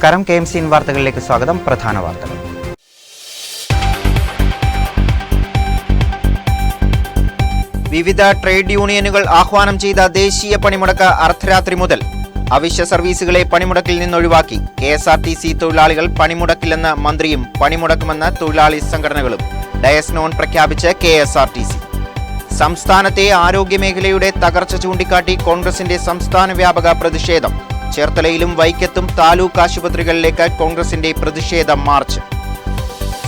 നമസ്കാരം. KMCN വാർത്തകളിലേക്ക് സ്വാഗതം. പ്രധാന വാർത്തകൾ. വിവിധ ട്രേഡ് യൂണിയനുകൾ ആഹ്വാനം ചെയ്ത ദേശീയ പണിമുടക്ക് അർദ്ധരാത്രി മുതൽ. അവശ്യ സർവീസുകളെ പണിമുടക്കിൽ നിന്നൊഴിവാക്കി. KSRTC തൊഴിലാളികൾ പണിമുടക്കില്ലെന്ന് മന്ത്രിയും പണിമുടക്കുമെന്ന് തൊഴിലാളി സംഘടനകളും. ഡയസ് നോൺ പ്രഖ്യാപിച്ച് KSRTC. സംസ്ഥാനത്തെ ആരോഗ്യമേഖലയുടെ തകർച്ച ചൂണ്ടിക്കാട്ടി കോൺഗ്രസിന്റെ സംസ്ഥാന വ്യാപക പ്രതിഷേധം. ചേർത്തലയിലും വൈക്കത്തും താലൂക്ക് ആശുപത്രികളിലേക്ക് കോൺഗ്രസിന്റെ പ്രതിഷേധ മാർച്ച്.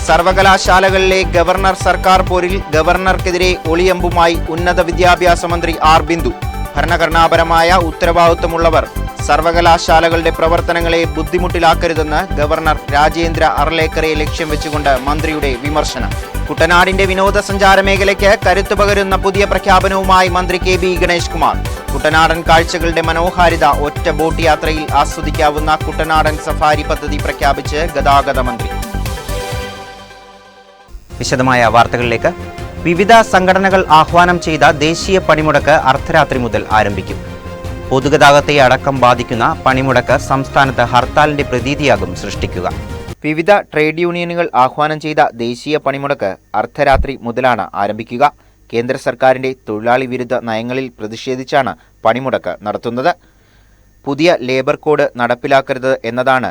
സർവകലാശാലകളിലെ ഗവർണർ സർക്കാർ പോരിൽ ഗവർണർക്കെതിരെ ഒളിയമ്പുമായി ഉന്നത വിദ്യാഭ്യാസ മന്ത്രി ആർ ബിന്ദു. ഭരണഘടനാപരമായ ഉത്തരവാദിത്വമുള്ളവർ സർവകലാശാലകളുടെ പ്രവർത്തനങ്ങളെ ബുദ്ധിമുട്ടിലാക്കരുതെന്ന് ഗവർണർ രാജേന്ദ്ര അർലേക്കറെ ലക്ഷ്യം വെച്ചുകൊണ്ട് മന്ത്രിയുടെ വിമർശനം. കുട്ടനാടിന്റെ വിനോദസഞ്ചാര മേഖലയ്ക്ക് കരുത്തു പകരുന്ന പുതിയ പ്രഖ്യാപനവുമായി മന്ത്രി KB ഗണേഷ് കുമാർ. കുട്ടനാടൻ കാഴ്ചകളുടെ മനോഹാരിത ഒറ്റ ബോട്ട് യാത്രയിൽ ആസ്വദിക്കാവുന്ന കുട്ടനാടൻ സഫാരി പദ്ധതി പ്രഖ്യാപിച്ച് ഗതാഗത മന്ത്രി. വിശദമായ വാർത്തകളിലേക്ക്. വിവിധ സംഘടനകൾ ആഹ്വാനം ചെയ്ത ദേശീയ പണിമുടക്ക് അർദ്ധരാത്രി മുതൽ ആരംഭിക്കും. പൊതുഗതാഗതത്തെ അടക്കം ബാധിക്കുന്ന പണിമുടക്ക് സംസ്ഥാനത്ത് ഹർത്താലിന്റെ പ്രതീതിയാകും സൃഷ്ടിക്കുക. വിവിധ ട്രേഡ് യൂണിയനുകൾ ആഹ്വാനം ചെയ്ത ദേശീയ പണിമുടക്ക് അർദ്ധരാത്രി മുതലാണ് ആരംഭിക്കുക. കേന്ദ്ര സർക്കാരിന്റെ തൊഴിലാളി വിരുദ്ധ നയങ്ങളിൽ പ്രതിഷേധിച്ചാണ് പണിമുടക്ക് നടത്തുന്നത്. പുതിയ ലേബർ കോഡ് നടപ്പിലാക്കരുത് എന്നതാണ്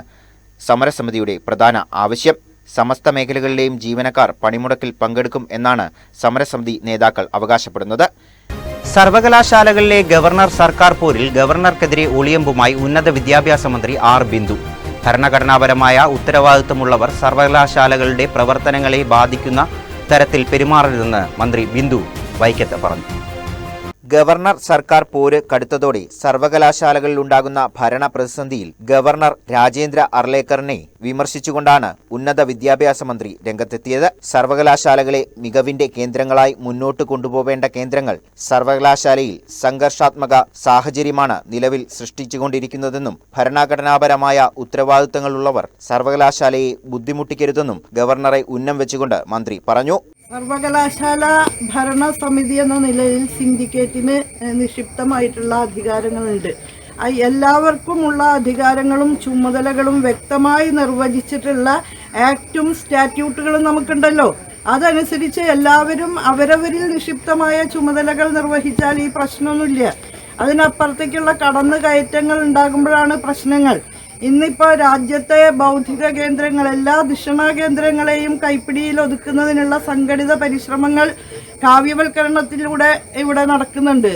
സമരസമിതിയുടെ പ്രധാന ആവശ്യം. സമസ്ത മേഖലകളിലെയും ജീവനക്കാർ പണിമുടക്കിൽ പങ്കെടുക്കും എന്നാണ് സമരസമിതി നേതാക്കൾ അവകാശപ്പെടുന്നത്. സർവകലാശാലകളിലെ ഗവർണർ സർക്കാർ പോരിൽ ഗവർണർക്കെതിരെ ഒളിയമ്പുമായി ഉന്നത വിദ്യാഭ്യാസ മന്ത്രി ആർ ബിന്ദു. ഭരണഘടനാപരമായ ഉത്തരവാദിത്തമുള്ളവർ സർവകലാശാലകളുടെ പ്രവർത്തനങ്ങളെ ബാധിക്കുന്ന തരത്തിൽ പെരുമാറരുതെന്ന് മന്ത്രി ബിന്ദു വൈക്കത്ത് പറഞ്ഞു. ഗവർണർ സർക്കാർ പോര് കടുത്തതോടെ സർവകലാശാലകളിലുണ്ടാകുന്ന ഭരണ പ്രതിസന്ധിയിൽ ഗവർണർ രാജേന്ദ്ര അർലേക്കറിനെ വിമർശിച്ചുകൊണ്ടാണ് ഉന്നത വിദ്യാഭ്യാസ മന്ത്രി രംഗത്തെത്തിയത്. സർവകലാശാലകളെ മികവിന്റെ കേന്ദ്രങ്ങളായി മുന്നോട്ട് കൊണ്ടുപോവേണ്ട കേന്ദ്രങ്ങൾ സർവകലാശാലയിൽ സംഘർഷാത്മക സാഹചര്യമാണ് നിലവിൽ സൃഷ്ടിച്ചുകൊണ്ടിരിക്കുന്നതെന്നും ഭരണഘടനാപരമായ ഉത്തരവാദിത്തങ്ങളുള്ളവർ സർവകലാശാലയെ ബുദ്ധിമുട്ടിക്കരുതെന്നും ഗവർണറെ ഉന്നം വെച്ചുകൊണ്ട് മന്ത്രി പറഞ്ഞു. സർവകലാശാല ഭരണസമിതി എന്ന നിലയിൽ സിൻഡിക്കേറ്റിന് നിക്ഷിപ്തമായിട്ടുള്ള അധികാരങ്ങളുണ്ട്. എല്ലാവർക്കുമുള്ള അധികാരങ്ങളും ചുമതലകളും വ്യക്തമായി നിർവചിച്ചിട്ടുള്ള ആക്റ്റും സ്റ്റാറ്റ്യൂട്ടുകളും നമുക്കുണ്ടല്ലോ. അതനുസരിച്ച് എല്ലാവരും അവരവരിൽ നിക്ഷിപ്തമായ ചുമതലകൾ നിർവഹിച്ചാൽ ഈ പ്രശ്നമൊന്നുമില്ല. അതിനപ്പുറത്തേക്കുള്ള കടന്നുകയറ്റങ്ങൾ ഉണ്ടാകുമ്പോഴാണ് പ്രശ്നങ്ങൾ. ഇന്നിപ്പോൾ രാജ്യത്തെ ബൗദ്ധിക കേന്ദ്രങ്ങൾ, എല്ലാ ധിഷണാ കേന്ദ്രങ്ങളെയും കൈപ്പിടിയിൽ ഒതുക്കുന്നതിനുള്ള സംഘടിത പരിശ്രമങ്ങൾ കാവ്യവൽക്കരണത്തിലൂടെ ഇവിടെ നടക്കുന്നുണ്ട്.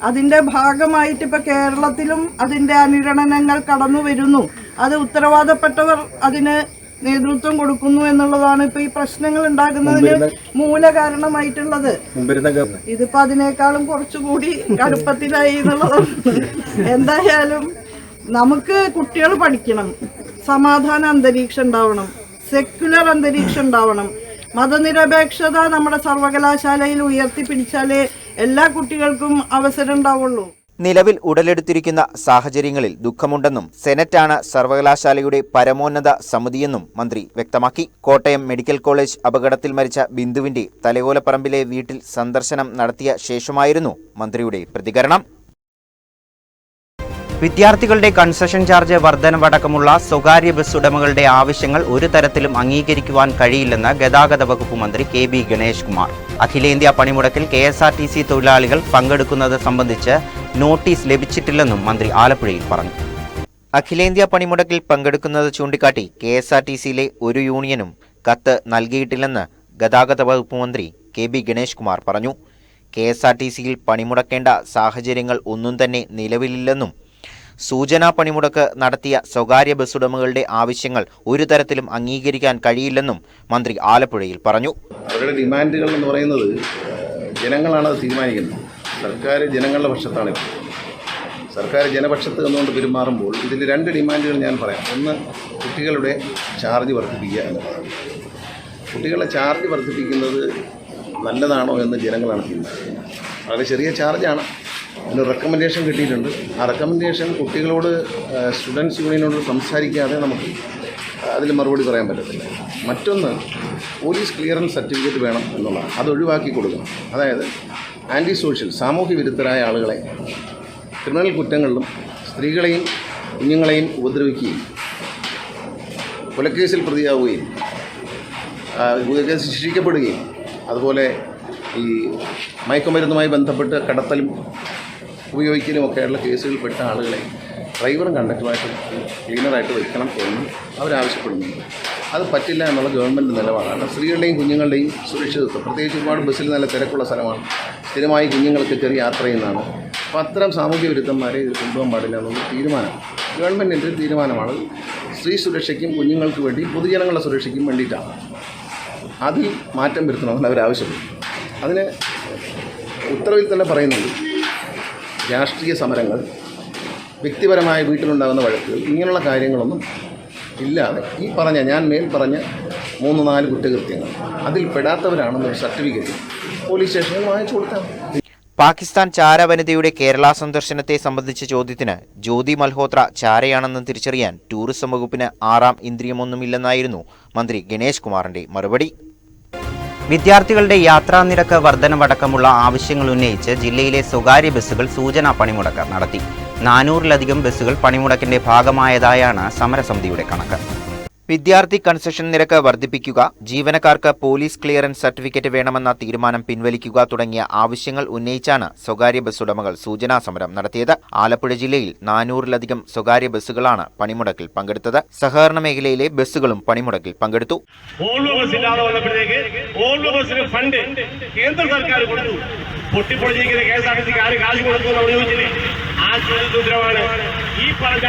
അതിൻ്റെ ഭാഗമായിട്ട് ഇപ്പോൾ കേരളത്തിലും അതിൻ്റെ അനുരണനങ്ങൾ കടന്നു വരുന്നു. അത് ഉത്തരവാദപ്പെട്ടവർ അതിന് നേതൃത്വം കൊടുക്കുന്നു എന്നുള്ളതാണ് ഇപ്പോൾ ഈ പ്രശ്നങ്ങൾ ഉണ്ടാകുന്നതിന് മൂല കാരണമായിട്ടുള്ളത്. ഇതിപ്പോൾ അതിനേക്കാളും കുറച്ചുകൂടി കടുപ്പത്തിലായി എന്നുള്ളതാണ്. എന്തായാലും നമുക്ക് കുട്ടികൾ പഠിക്കണം, സമാധാന അന്തരീക്ഷം ഉണ്ടാവണം, സെക്യുലർ അന്തരീക്ഷം ഉണ്ടാവണം. മതനിരപേക്ഷത നമ്മുടെ സർവകലാശാലയിൽ ഉയർത്തിപ്പിടിച്ചാലേ എല്ലാ കുട്ടികൾക്കും അവസരം ഉണ്ടാവുള്ളൂ. നിലവിൽ ഉടലെടുത്തിരിക്കുന്ന സാഹചര്യങ്ങളിൽ ദുഃഖമുണ്ടെന്നും സെനറ്റാണ് സർവകലാശാലയുടെ പരമോന്നത സമിതിയെന്നും മന്ത്രി വ്യക്തമാക്കി. കോട്ടയം മെഡിക്കൽ കോളേജ് അപകടത്തിൽ മരിച്ച ബിന്ദുവിന്റെ തലയോലപ്പറമ്പിലെ വീട്ടിൽ സന്ദർശനം നടത്തിയ ശേഷമായിരുന്നു മന്ത്രിയുടെ പ്രതികരണം. വിദ്യാർത്ഥികളുടെ കൺസെഷൻ ചാർജ് വർധനവടക്കമുള്ള സ്വകാര്യ ബസ് ഉടമകളുടെ ആവശ്യങ്ങൾ ഒരു തരത്തിലും അംഗീകരിക്കുവാൻ കഴിയില്ലെന്ന് ഗതാഗത വകുപ്പ് മന്ത്രി KB ഗണേഷ് കുമാർ. അഖിലേന്ത്യാ പണിമുടക്കിൽ KSRTC തൊഴിലാളികൾ പങ്കെടുക്കുന്നത് സംബന്ധിച്ച് നോട്ടീസ് ലഭിച്ചിട്ടില്ലെന്നും മന്ത്രി ആലപ്പുഴയിൽ പറഞ്ഞു. അഖിലേന്ത്യാ പണിമുടക്കിൽ പങ്കെടുക്കുന്നത് ചൂണ്ടിക്കാട്ടി KSRTCയിലെ ഒരു യൂണിയനും കത്ത് നൽകിയിട്ടില്ലെന്ന് ഗതാഗത വകുപ്പ് മന്ത്രി KB ഗണേഷ് കുമാർ പറഞ്ഞു. KSRTCയിൽ പണിമുടക്കേണ്ട സാഹചര്യങ്ങൾ ഒന്നും തന്നെ നിലവിലില്ലെന്നും സൂചനാ പണിമുടക്ക് നടത്തിയ സ്വകാര്യ ബസ് ഉടമകളുടെ ആവശ്യങ്ങൾ ഒരു തരത്തിലും അംഗീകരിക്കാൻ കഴിയില്ലെന്നും മന്ത്രി ആലപ്പുഴയിൽ പറഞ്ഞു. അവരുടെ ഡിമാൻഡുകൾ എന്ന് പറയുന്നത് ജനങ്ങളാണ് അത് തീരുമാനിക്കുന്നത്. സർക്കാർ ജനങ്ങളുടെ പക്ഷത്താണ്. സർക്കാർ ജനപക്ഷത്ത് നിന്നുകൊണ്ട് പെരുമാറുമ്പോൾ ഇതിൽ രണ്ട് ഡിമാൻഡുകൾ ഞാൻ പറയാം. ഒന്ന്, കുട്ടികളുടെ ചാർജ് വർദ്ധിപ്പിക്കുക എന്നുള്ളതാണ്. കുട്ടികളുടെ ചാർജ് വർദ്ധിപ്പിക്കുന്നത് നല്ലതാണോ എന്ന് ജനങ്ങളാണ് തീരുമാനിക്കുന്നത്. വളരെ ചെറിയ ചാർജാണ്. അതിന് റെക്കമെൻഡേഷൻ കിട്ടിയിട്ടുണ്ട്. ആ റെക്കമെൻഡേഷൻ കുട്ടികളോട് സ്റ്റുഡൻസ് യൂണിയനോട് സംസാരിക്കാതെ നമുക്ക് അതിൽ മറുപടി പറയാൻ പറ്റത്തില്ല. മറ്റൊന്ന്, പോലീസ് ക്ലിയറൻസ് സർട്ടിഫിക്കറ്റ് വേണം എന്നുള്ളതാണ്. അത് ഒഴിവാക്കി കൊടുക്കണം. അതായത് ആൻറ്റി സോഷ്യൽ, സാമൂഹ്യ വിരുദ്ധരായ ആളുകളെ ക്രിമിനൽ കുറ്റങ്ങളിലും സ്ത്രീകളെയും കുഞ്ഞുങ്ങളെയും ഉപദ്രവിക്കുകയും കൊലക്കേസിൽ പ്രതിയാവുകയും കേസിൽ ശിക്ഷിക്കപ്പെടുകയും അതുപോലെ ഈ മയക്കുമരുന്നുമായി ബന്ധപ്പെട്ട് കടത്തലും ഉപയോഗിക്കലും ഒക്കെയുള്ള കേസുകളിൽപ്പെട്ട ആളുകളെ ഡ്രൈവറും കണ്ടക്ടറുമായിട്ട് ക്ലീനറായിട്ട് വെക്കണം എന്ന് അവരാവശ്യപ്പെടുന്നുണ്ട്. അത് പറ്റില്ല എന്നുള്ള ഗവൺമെൻറ് നിലപാടാണ്. സ്ത്രീകളുടെയും കുഞ്ഞുങ്ങളുടെയും സുരക്ഷിതത്വം, പ്രത്യേകിച്ച് ഒരുപാട് ബസ്സിൽ നല്ല തിരക്കുള്ള സ്ഥലമാണ്, സ്ഥിരമായി കുഞ്ഞുങ്ങൾക്ക് ചെറിയ യാത്ര ചെയ്യുന്നതാണ്. അപ്പോൾ അത്തരം സാമൂഹ്യ വിരുദ്ധന്മാരെ ഇത് കൊണ്ടുപോകാൻ പാടില്ല എന്നുള്ള തീരുമാനം ഗവൺമെൻറ്റിൻ്റെ ഒരു തീരുമാനമാണ്. സ്ത്രീ സുരക്ഷയ്ക്കും കുഞ്ഞുങ്ങൾക്ക് വേണ്ടി പൊതുജനങ്ങളുടെ സുരക്ഷയ്ക്കും വേണ്ടിയിട്ടാണ്. അതിൽ മാറ്റം വരുത്തണമെന്ന് അവരാവശ്യപ്പെട്ടു. അതിന് ഉത്തരവിൽ തന്നെ പറയുന്നുണ്ട്, രാഷ്ട്രീയ സമരങ്ങൾ, വ്യക്തിപരമായ വീട്ടിലുണ്ടാകുന്ന വഴക്കുകൾ, ഇങ്ങനെയുള്ള കാര്യങ്ങളൊന്നും ഇല്ലാതെ ഈ ഞാൻ മേൽ പറഞ്ഞ 3-4 കുറ്റകൃത്യങ്ങൾ അതിൽ പെടാത്തവരാണെന്നൊരു സർട്ടിഫിക്കറ്റ് പോലീസ് സ്റ്റേഷനിൽ വാങ്ങിച്ചു കൊടുത്താൽ. പാകിസ്ഥാൻ ചാരവനിതയുടെ കേരള സന്ദർശനത്തെ സംബന്ധിച്ച ചോദ്യത്തിന് ജ്യോതി മൽഹോത്ര ചാരയാണെന്ന് തിരിച്ചറിയാൻ ടൂറിസം വകുപ്പിന് 6ാം ഇന്ദ്രിയമൊന്നുമില്ലെന്നായിരുന്നു മന്ത്രി ഗണേഷ് കുമാറിന്റെ മറുപടി. വിദ്യാർത്ഥികളുടെ യാത്രാ നിരക്ക് വർധനവടക്കമുള്ള ആവശ്യങ്ങൾ ഉന്നയിച്ച് ജില്ലയിലെ സ്വകാര്യ ബസ്സുകൾ സൂചനാ പണിമുടക്ക് നടത്തി. 400-ലധികം ബസ്സുകൾ പണിമുടക്കിന്റെ ഭാഗമായതായാണ് സമരസമിതിയുടെ കണക്ക്. വിദ്യാർത്ഥി കൺസെഷൻ നിരക്ക് വർദ്ധിപ്പിക്കുക, ജീവനക്കാർക്ക് പോലീസ് ക്ലിയറൻസ് സർട്ടിഫിക്കറ്റ് വേണമെന്ന തീരുമാനം പിൻവലിക്കുക തുടങ്ങിയ ആവശ്യങ്ങൾ ഉന്നയിച്ചാണ് സ്വകാര്യ ബസ് ഉടമകൾ സൂചനാ സമരം നടത്തിയത്. ആലപ്പുഴ ജില്ലയിൽ 400-ലധികം സ്വകാര്യ ബസ്സുകളാണ് പണിമുടക്കിൽ പങ്കെടുത്തത്. സഹകരണ മേഖലയിലെ ബസ്സുകളും പണിമുടക്കിൽ പങ്കെടുത്തു. പൊട്ടിപ്പൊളിച്ചിരിക്കുന്ന KSRTCക്ക് ആര് കാശ് കൊടുക്കുമെന്ന് ചോദിച്ചില്ലേ? ആ ചോദ്യോത്തരമാണ് ഈ പറഞ്ഞ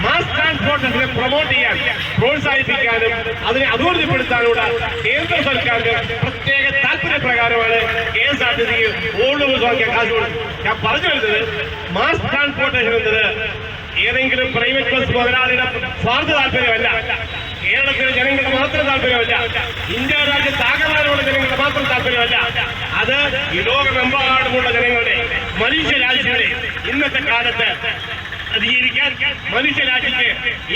മാസ് ട്രാൻസ്പോർട്ടിനെ പ്രൊമോട്ട് ചെയ്യാൻ, പ്രോത്സാഹിപ്പിക്കാനും അതിനെ അഭിവൃദ്ധിപ്പെടുത്താനുള്ള കേന്ദ്ര സർക്കാരിന്റെ പ്രത്യേക താല്പര്യപ്രകാരമാണ് KSRTCക്ക് ഓൾഡ് ബസ് വാങ്ങിയ കാശ് കൊടുത്തത്. ഞാൻ പറഞ്ഞു വരുന്നത്, മാസ് ട്രാൻസ്പോർട്ടേഷൻ എന്നത് ഏതെങ്കിലും പ്രൈവറ്റ് ബസ് മുതലാളിയുടെ സ്വാർത്ഥ താല്പര്യമല്ല, കേരളത്തിലെ ജനങ്ങളുടെ മാത്രം താല്പര്യമല്ല, ഇന്ത്യ രാജ്യത്താകമാനമുള്ള ജനങ്ങളുടെ മാത്രം താല്പര്യമല്ല, അത് ഈ ലോകമെമ്പാടുമുള്ള ജനങ്ങളുടെ, മനുഷ്യരാശിയുടെ ഇന്നത്തെ കാലത്ത് അതിജീവിക്കാൻ മനുഷ്യരാശിക്ക്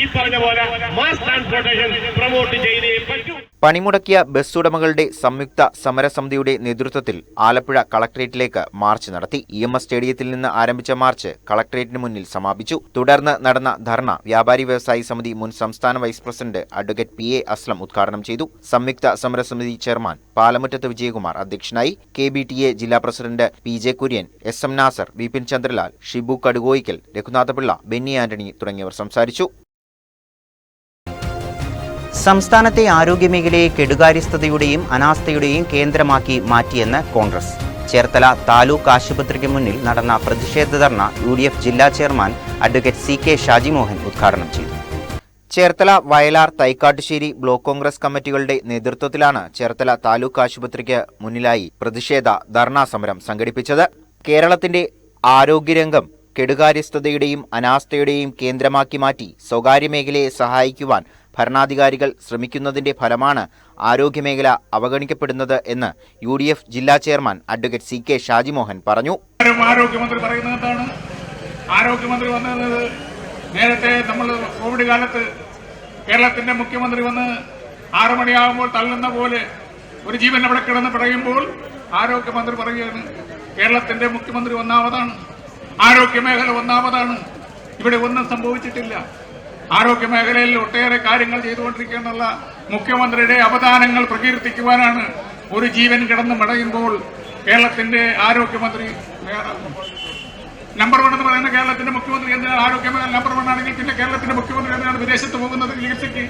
ഈ പറഞ്ഞ പോലെ മാസ് ട്രാൻസ്പോർട്ടേഷൻ പ്രൊമോട്ട് ചെയ്തേ പറ്റൂ. പണിമുടക്കിയ ബസ് ഉടമകളുടെ സംയുക്ത സമരസമിതിയുടെ നേതൃത്വത്തിൽ ആലപ്പുഴ കളക്ടറേറ്റിലേക്ക് മാർച്ച് നടത്തി. EMS സ്റ്റേഡിയത്തിൽ നിന്ന് ആരംഭിച്ച മാർച്ച് കളക്ടറേറ്റിന് മുന്നിൽ സമാപിച്ചു. തുടർന്ന് നടന്ന ധർണ വ്യാപാരി വ്യവസായി സമിതി മുൻ സംസ്ഥാന vice president advocate PA Aslam ഉദ്ഘാടനം ചെയ്തു. സംയുക്ത സമരസമിതി ചെയർമാൻ പാലമുറ്റത്ത് വിജയകുമാർ അധ്യക്ഷനായി. KBTA ജില്ലാ president PJ Kurian, SM Nasar, Vipin Chandralal, Shibu Kadukoyikkal, Raghunathapillai, Benny Antony തുടങ്ങിയവർ സംസാരിച്ചു. സംസ്ഥാനത്തെ ആരോഗ്യമേഖലയെ കെടുകാര്യസ്ഥതയുടെയും അനാസ്ഥയുടെയും കേന്ദ്രമാക്കി മാറ്റിയെന്ന് കോൺഗ്രസ്. ചേർത്തല താലൂക്ക് ആശുപത്രിക്ക് മുന്നിൽ നടന്ന പ്രതിഷേധ ധർണ UDF ജില്ലാ ചെയർമാൻ അഡ്വക്കേറ്റ് CK ഷാജിമോഹൻ ഉദ്ഘാടനം ചെയ്തു. ചേർത്തല, വയലാർ, തൈക്കാട്ടുശ്ശേരി ബ്ലോക്ക് കോൺഗ്രസ് കമ്മിറ്റികളുടെ നേതൃത്വത്തിലാണ് ചേർത്തല താലൂക്ക് ആശുപത്രിക്ക് മുന്നിലായി പ്രതിഷേധ ധർണാ സമരം സംഘടിപ്പിച്ചത്. കേരളത്തിന്റെ ആരോഗ്യരംഗം കെടുകാര്യസ്ഥതയുടെയും അനാസ്ഥയുടെയും കേന്ദ്രമാക്കി മാറ്റി സ്വകാര്യ മേഖലയെ സഹായിക്കുവാൻ ഭരണാധികാരികൾ ശ്രമിക്കുന്നതിന്റെ ഫലമാണ് ആരോഗ്യമേഖല അവഗണിക്കപ്പെടുന്നത് എന്ന് UDF ജില്ലാ ചെയർമാൻ അഡ്വക്കേറ്റ് CK ഷാജിമോഹൻ പറഞ്ഞു. ആരോഗ്യമന്ത്രി പറയുന്നത് എന്താണ്? ആരോഗ്യമന്ത്രി വന്നത് നേരത്തെ നമ്മൾ കോവിഡ് കാലത്ത് കേരളത്തിന്റെ മുഖ്യമന്ത്രി വന്ന് 6 മണിയാകുമ്പോൾ തള്ളുന്ന പോലെ ഒരു ജീവൻ അവിടെ കിടന്ന് പറയുമ്പോൾ ആരോഗ്യമന്ത്രി പറയുകയാണ്, കേരളത്തിന്റെ മുഖ്യമന്ത്രി ഒന്നാമതാണ്, ആരോഗ്യമേഖല ഒന്നാമതാണ്, ഇവിടെ ഒന്നും സംഭവിച്ചിട്ടില്ല, ആരോഗ്യമേഖലയിൽ ഒട്ടേറെ കാര്യങ്ങൾ ചെയ്തുകൊണ്ടിരിക്കുന്നുള്ള മുഖ്യമന്ത്രിയുടെ അവദാനങ്ങൾ പ്രകീർത്തിക്കുവാനാണ് ഒരു ജീവൻ കിടന്ന് മടയുമ്പോൾ കേരളത്തിന്റെ ആരോഗ്യമന്ത്രി നമ്പർ 1 എന്ന് പറയുന്ന കേരളത്തിന്റെ മുഖ്യമന്ത്രി എന്തിനാണ് ആരോഗ്യമേഖല നമ്പർ 1 ആണെങ്കിൽ പിന്നെ കേരളത്തിന്റെ മുഖ്യമന്ത്രി എന്തിനാണ് വിദേശത്ത് പോകുന്നത് ചികിത്സയ്ക്ക്?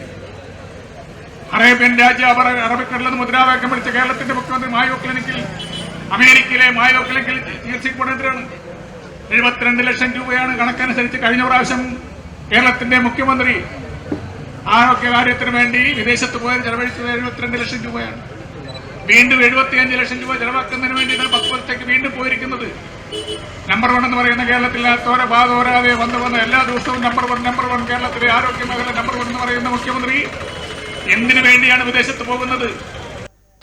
അറേബ്യൻ രാജ്യം അറബിക്കടലിൽ നിന്ന് മുദ്രാവാക്യം വിളിച്ച കേരളത്തിന്റെ മുഖ്യമന്ത്രി മായോ ക്ലിനിക്കിൽ, അമേരിക്കയിലെ മായോ ക്ലിനിക്കിൽ ചികിത്സയ്ക്ക് പോകേണ്ടതാണ്. 72 ലക്ഷം രൂപയാണ് കണക്കനുസരിച്ച് കഴിഞ്ഞ പ്രാവശ്യം കേരളത്തിന്റെ മുഖ്യമന്ത്രി ആരോഗ്യകാര്യത്തിന് വേണ്ടി വിദേശത്ത് പോയാൽ ചെലവഴിച്ചത് 72 ലക്ഷം രൂപയാണ്. വീണ്ടും 75 ലക്ഷം രൂപ ചെലവാക്കുന്നതിന് വേണ്ടിയാണ് 10 വർഷത്തേക്ക് വീണ്ടും പോയിരിക്കുന്നത്. നമ്പർ 1 എന്ന് പറയുന്ന കേരളത്തിൽ തോരാതെ വന്ന് എല്ലാ ദിവസവും നമ്പർ 1 കേരളത്തിലെ ആരോഗ്യമേഖല നമ്പർ 1 എന്ന് പറയുന്ന മുഖ്യമന്ത്രി എന്തിനു വേണ്ടിയാണ് വിദേശത്ത് പോകുന്നത്?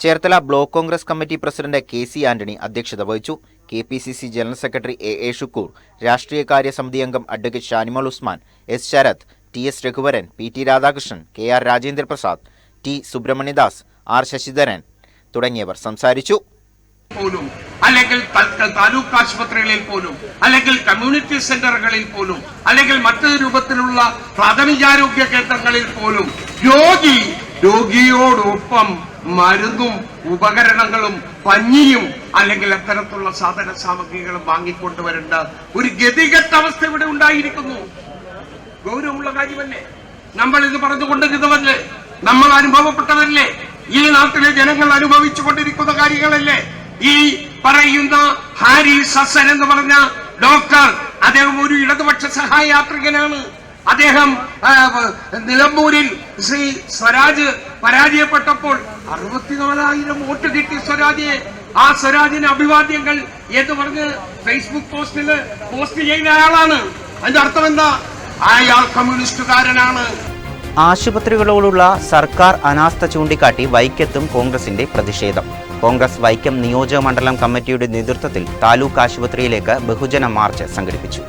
Cherthala block Congress committee president KC Antony അധ്യക്ഷത വഹിച്ചു. KPCC general secretary AA Shukoor, രാഷ്ട്രീയകാര്യ സമിതി അംഗം advocate Shanimol Usman, S Sarath, TS Raghuvaran, PT Radhakrishnan, KR Rajendraprasad, T Subrahmanyadas, R Sasidharan തുടങ്ങിയവർ സംസാരിച്ചു. പോലും, അല്ലെങ്കിൽ താലൂക്ക് ആശുപത്രികളിൽ പോലും, അല്ലെങ്കിൽ കമ്മ്യൂണിറ്റി സെന്ററുകളിൽ പോലും, അല്ലെങ്കിൽ മറ്റൊരു രൂപത്തിലുള്ള പ്രാഥമികാരോഗ്യ കേന്ദ്രങ്ങളിൽ പോലും രോഗിയോടൊപ്പം മരുന്നും ഉപകരണങ്ങളും പഞ്ഞിയും അല്ലെങ്കിൽ അത്തരത്തിലുള്ള സാധന സാമഗ്രികളും വാങ്ങിക്കൊണ്ടുവരേണ്ട ഒരു ഗതികെട്ട അവസ്ഥ ഇവിടെ ഉണ്ടായിരിക്കുന്നു. ഗൗരവമുള്ള കാര്യമല്ലേ? നമ്മൾ ഇത് പറഞ്ഞുകൊണ്ടിരുന്നവല്ലേ? നമ്മൾ അനുഭവപ്പെട്ടതല്ലേ? ഈ നാട്ടിലെ ജനങ്ങൾ അനുഭവിച്ചു കൊണ്ടിരിക്കുന്ന കാര്യങ്ങളല്ലേ? ഈ പറയുന്ന ഹാരിസ് ഹസൻ എന്ന് പറഞ്ഞ ഡോക്ടർ, അദ്ദേഹം ഒരു ഇടതുപക്ഷ സഹായാത്രികനാണ്. അദ്ദേഹം നിലമ്പൂരിൽ ശ്രീ സ്വരാജ് പരാജയപ്പെട്ടപ്പോൾ 64,000 വോട്ട് കിട്ടി സ്വരാജിയെ. ആ സ്വരാജിന് അഭിവാദ്യങ്ങൾ എന്ന് പറഞ്ഞ് ഫേസ്ബുക്ക് പോസ്റ്റ് ചെയ്യുന്ന ആളാണ്. അതിന്റെ അർത്ഥം എന്താ? അയാൾ കമ്മ്യൂണിസ്റ്റുകാരനാണ്. ആശുപത്രികളോടുള്ള സർക്കാർ അനാസ്ഥ ചൂണ്ടിക്കാട്ടി വൈക്കത്തും കോൺഗ്രസിന്റെ പ്രതിഷേധം. കോൺഗ്രസ് വൈക്കം നിയോജക മണ്ഡലം കമ്മിറ്റിയുടെ നേതൃത്വത്തിൽ താലൂക്ക് ആശുപത്രിയിലേക്ക് ബഹുജന മാർച്ച് സംഘടിപ്പിച്ചു.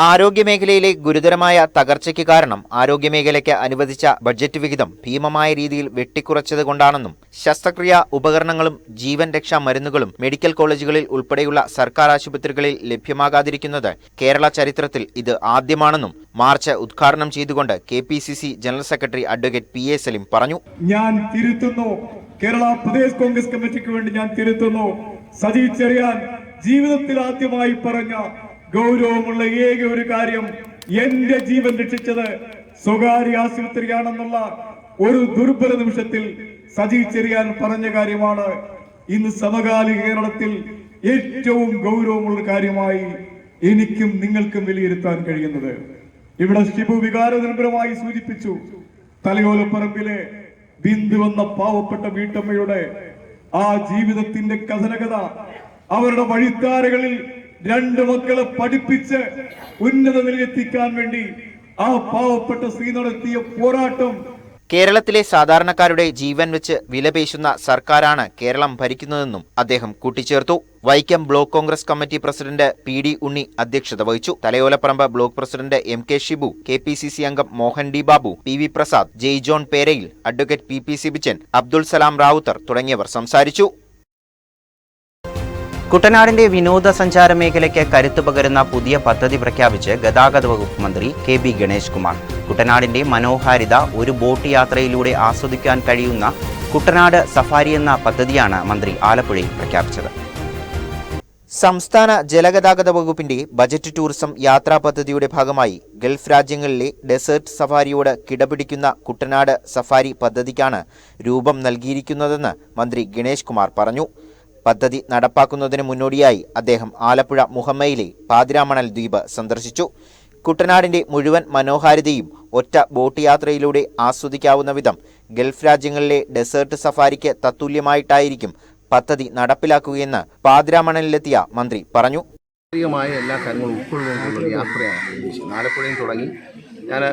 ആരോഗ്യമേഖലയിലെ ഗുരുതരമായ തകർച്ചയ്ക്ക് കാരണം ആരോഗ്യമേഖലയ്ക്ക് അനുവദിച്ച ബഡ്ജറ്റ് വിഹിതം ഭീമമായ രീതിയിൽ വെട്ടിക്കുറച്ചതുകൊണ്ടാണെന്നും ശസ്ത്രക്രിയാ ഉപകരണങ്ങളും ജീവൻ രക്ഷാ മരുന്നുകളും മെഡിക്കൽ കോളേജുകളിൽ ഉൾപ്പെടെയുള്ള സർക്കാർ ആശുപത്രികളിൽ ലഭ്യമാകാതിരിക്കുന്നത് കേരള ചരിത്രത്തിൽ ഇത് ആദ്യമാണെന്നും മാർച്ച് ഉദ്ഘാടനം ചെയ്തുകൊണ്ട് KPCC general secretary advocate PA Saleem പറഞ്ഞു. ഞാൻ തിരുത്തുന്നു, കേരള പ്രദേശ് കോൺഗ്രസ് കമ്മിറ്റിക്ക് വേണ്ടി ഞാൻ തിരുത്തുന്നു. സജി ചെറിയാൻ ജീവിതത്തിൽ ആദ്യമായി പറഞ്ഞ ഗൗരവമുള്ള ഏക ഒരു കാര്യം, എന്റെ ജീവൻ രക്ഷിച്ചത് സ്വകാര്യ ആശുപത്രിയാണെന്നുള്ള ഒരു ദുർബല നിമിഷത്തിൽ സജി ചെറിയാൻ പറഞ്ഞ കാര്യമാണ് ഇന്ന് സമകാലിക കേരളത്തിൽ ഏറ്റവും ഗൗരവമുള്ള കാര്യമായി എനിക്കും നിങ്ങൾക്കും വിലയിരുത്താൻ കഴിയുന്നത്. ഇവിടെ ഷിബു വികാരനിർഭരമായി സൂചിപ്പിച്ചു, തലയോലപ്പറമ്പിലെ ബിന്ദു എന്ന പാവപ്പെട്ട വീട്ടമ്മയുടെ ആ ജീവിതത്തിന്റെ കഥനകഥ, അവരുടെ വഴിത്താരകളിൽ 2 മക്കളെ പഠിപ്പിച്ച് ഉന്നത നിലയിലെത്തിക്കാൻ വേണ്ടി ആ പാവപ്പെട്ട സ്ത്രീ നടത്തിയ പോരാട്ടം. കേരളത്തിലെ സാധാരണക്കാരുടെ ജീവൻ വെച്ച് വിലപേശുന്ന സർക്കാരാണ് കേരളം ഭരിക്കുന്നതെന്നും അദ്ദേഹം കൂട്ടിച്ചേർത്തു. Vaikom block Congress committee president PD Unni അധ്യക്ഷത വഹിച്ചു. Thalayolaparambu block president MK Shibu, KPCC അംഗം Mohan D Babu, PV Prasad, Jai John Perayil, advocate PP Sibichan, Abdul Salam Ravuthar തുടങ്ങിയവർ സംസാരിച്ചു. കുട്ടനാടിന്റെ വിനോദസഞ്ചാര മേഖലയ്ക്ക് കരുത്തു പകരുന്ന പുതിയ പദ്ധതി പ്രഖ്യാപിച്ച് ഗതാഗത വകുപ്പ് മന്ത്രി KB ഗണേഷ് കുമാർ. കുട്ടനാടിന്റെ മനോഹാരിത ഒരു ബോട്ട് യാത്രയിലൂടെ ആസ്വദിക്കാൻ കഴിയുന്ന കുട്ടനാട് സഫാരി എന്ന പദ്ധതിയാണ് മന്ത്രി ആലപ്പുഴയിൽ പ്രഖ്യാപിച്ചത്. സംസ്ഥാന ജലഗതാഗത വകുപ്പിന്റെ ബജറ്റ് ടൂറിസം യാത്രാ പദ്ധതിയുടെ ഭാഗമായി ഗൾഫ് രാജ്യങ്ങളിലെ ഡെസേർട്ട് സഫാരിയോട് കിടപിടിക്കുന്ന കുട്ടനാട് സഫാരി പദ്ധതിക്കാണ് രൂപം നൽകിയിരിക്കുന്നതെന്ന് മന്ത്രി ഗണേഷ് കുമാർ പറഞ്ഞു. പദ്ധതി നടപ്പാക്കുന്നതിന് മുന്നോടിയായി അദ്ദേഹം ആലപ്പുഴ മുഹമ്മയിലെ പാതിരാമണൽ ദ്വീപ് സന്ദർശിച്ചു. കുട്ടനാടിന്റെ മുഴുവൻ മനോഹാരിതയും ഒറ്റ ബോട്ട് യാത്രയിലൂടെ ആസ്വദിക്കാവുന്ന വിധം ഗൾഫ് രാജ്യങ്ങളിലെ ഡെസേർട്ട് സഫാരിക്ക് തത്തുല്യമായിട്ടായിരിക്കും പദ്ധതി നടപ്പിലാക്കുകയെന്ന് പാതിരാമണലിലെത്തിയ മന്ത്രി പറഞ്ഞു. എല്ലാ കാര്യങ്ങളും ഉൾക്കൊള്ളുകൊണ്ടുള്ള യാത്രയാണ് ഉദ്ദേശിക്കുന്നത്. ആലപ്പുഴയിൽ തുടങ്ങി, ഞാൻ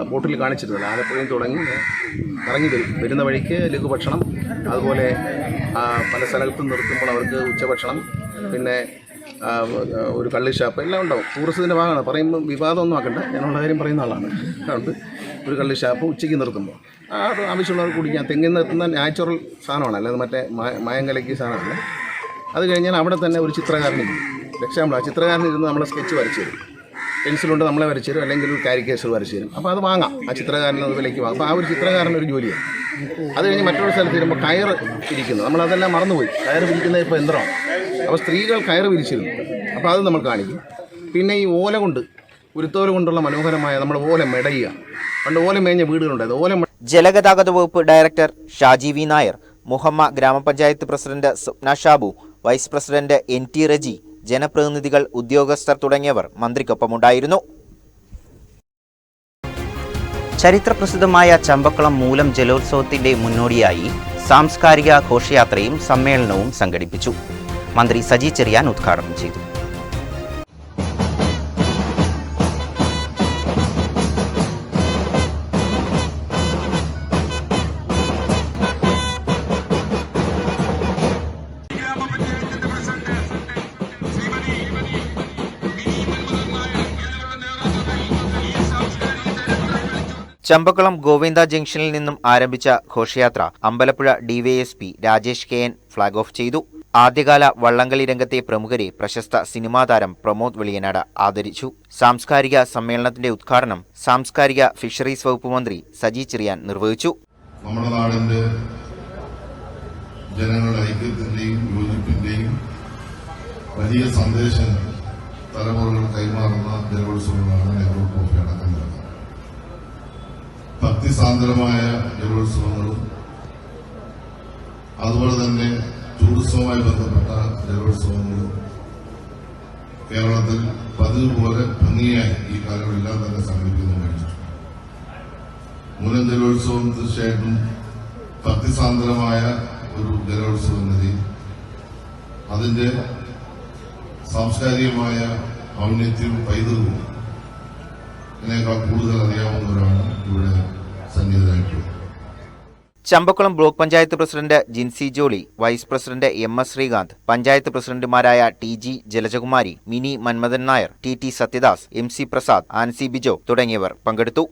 ബോട്ടിൽ കാണിച്ചിരുന്നില്ല, ആലപ്പുഴയിൽ തുടങ്ങി ഇറങ്ങി വരുന്ന വഴിക്ക് ലഘുഭക്ഷണം, അതുപോലെ പല സ്ഥലത്തും നിർത്തുമ്പോൾ അവർക്ക് ഉച്ചഭക്ഷണം, പിന്നെ ഒരു കള്ളി ഷാപ്പ് എല്ലാം ഉണ്ടാവും. ടൂറിസത്തിൻ്റെ ഭാഗമാണ്. പറയുമ്പോൾ വിവാദമൊന്നും ആക്കണ്ട, ഞാനുള്ള കാര്യം പറയുന്ന ആളാണ്. അതുകൊണ്ട് ഒരു കള്ളി ഷാപ്പ് ഉച്ചയ്ക്ക് നിർത്തുമ്പോൾ അത് ആവശ്യമുള്ളവർ കുടിക്കാൻ. തെങ്ങിൽ നിർത്തുന്ന നാച്ചുറൽ സാധനമാണ്, അല്ലാതെ മറ്റേ മായം കലക്കിയ സാധനമല്ല. അത് കഴിഞ്ഞാൽ അവിടെ തന്നെ ഒരു ചിത്രകാരനില്ല. എക്സാമ്പിൾ, ആ ചിത്രകാരൻ ഇരുന്ന് നമ്മളെ സ്കെച്ച് വരച്ചു തരും. പെൻസിലുണ്ട് നമ്മളെ വരച്ചു തരും, അല്ലെങ്കിൽ ഒരു കാരിക്കേച്ചർ വരച്ചു തരും. അപ്പോൾ അത് വാങ്ങാം, ആ ചിത്രകാരന് അത് വിലയ്ക്ക് വാങ്ങാം. അപ്പോൾ ആ ഒരു ചിത്രകാരനൊരു ജോലിയാണ്. അത് കഴിഞ്ഞ് മറ്റൊരു സ്ഥലത്ത് വരുമ്പോൾ കയറ് ഇരിക്കുന്നു, നമ്മളതെല്ലാം മറന്നുപോയി. കയറ് വിരിക്കുന്നത് ഇപ്പോൾ യന്ത്രമാണ്. അപ്പോൾ സ്ത്രീകൾ കയറ് വിരിച്ചിരുന്നു, അപ്പോൾ അത് നമ്മൾ കാണിക്കും. പിന്നെ ഈ ഓല കൊണ്ട്, ഉരുത്തോല കൊണ്ടുള്ള മനോഹരമായ നമ്മുടെ ഓല മെടയുക. പണ്ട് ഓല മേഞ്ഞ വീടുകളുണ്ടായത്. ഓല ജലഗതാഗത വകുപ്പ് ഡയറക്ടർ ഷാജി വി നായർ, മുഹമ്മ ഗ്രാമപഞ്ചായത്ത് president Swapna Shabu, vice president NT Reji, ജനപ്രതിനിധികൾ, ഉദ്യോഗസ്ഥർ തുടങ്ങിയവർ മന്ത്രിക്കൊപ്പമുണ്ടായിരുന്നു. ചരിത്രപ്രസിദ്ധമായ ചമ്പക്കുളം മൂലം ജലോത്സവത്തിന്റെ മുന്നോടിയായി സാംസ്കാരിക ഘോഷയാത്രയും സമ്മേളനവും സംഘടിപ്പിച്ചു. മന്ത്രി സജി ചെറിയാൻ ഉദ്ഘാടനം ചെയ്തു. ചമ്പക്കുളം ഗോവിന്ദ ജംഗ്ഷനിൽ നിന്നും ആരംഭിച്ച ഘോഷയാത്ര Ambalappuzha DYSP Rajesh KN flag off ചെയ്തു. ആദ്യകാല വള്ളംകളി രംഗത്തെ പ്രമുഖരെ പ്രശസ്ത സിനിമാ താരം പ്രമോദ് വെളിയനാട് ആദരിച്ചു. സാംസ്കാരിക സമ്മേളനത്തിന്റെ ഉദ്ഘാടനം സാംസ്കാരിക ഫിഷറീസ് വകുപ്പ് മന്ത്രി സജി ചെറിയാൻ നിർവഹിച്ചു. നമ്മുടെ നാടിന്റെ ജനങ്ങളുടെ ഐക്യത്തിന്റെയും യോജിപ്പിന്റെയും വലിയ സന്ദേശങ്ങൾ തലമുറകൾ കൈമാറുന്ന ജലോത്സവങ്ങളാണ് നെഹ്റു ട്രോഫി അടക്കം നടന്നത്. ഭക്തിസാന്ദ്രമായ ജലോത്സവങ്ങളും അതുപോലെ തന്നെ ടൂറിസവുമായി ബന്ധപ്പെട്ട ജലോത്സവങ്ങളും കേരളത്തിൽ പതിവ് പോലെ ഭംഗിയായി ഈ കാലങ്ങളെല്ലാം തന്നെ സംഘടിപ്പിക്കുന്നു കഴിഞ്ഞിട്ടുണ്ട്. മൂലം ജലോത്സവം തീർച്ചയായിട്ടും ഭക്തിസാന്ദ്രമായ ഒരു ജലോത്സവ നദി അതിന്റെ സാംസ്കാരികമായ ഔന്നത്യവും പൈതൃകവും ഇതിനേക്കാൾ കൂടുതൽ അറിയാവുന്നവരാണ് ഇവിടെ സന്നിഹിതരായിട്ടുള്ളത്. Champakkulam block panchayat president Jincy Jolly, vice president MS Sreekanth, panchayat പ്രസിഡന്റുമാരായ TG Jalajakumari, Mini Manmadhan Nair, TT Sathyadas, MC Prasad, Ancy Bijo തുടങ്ങിയവർ പങ്കെടുത്തു.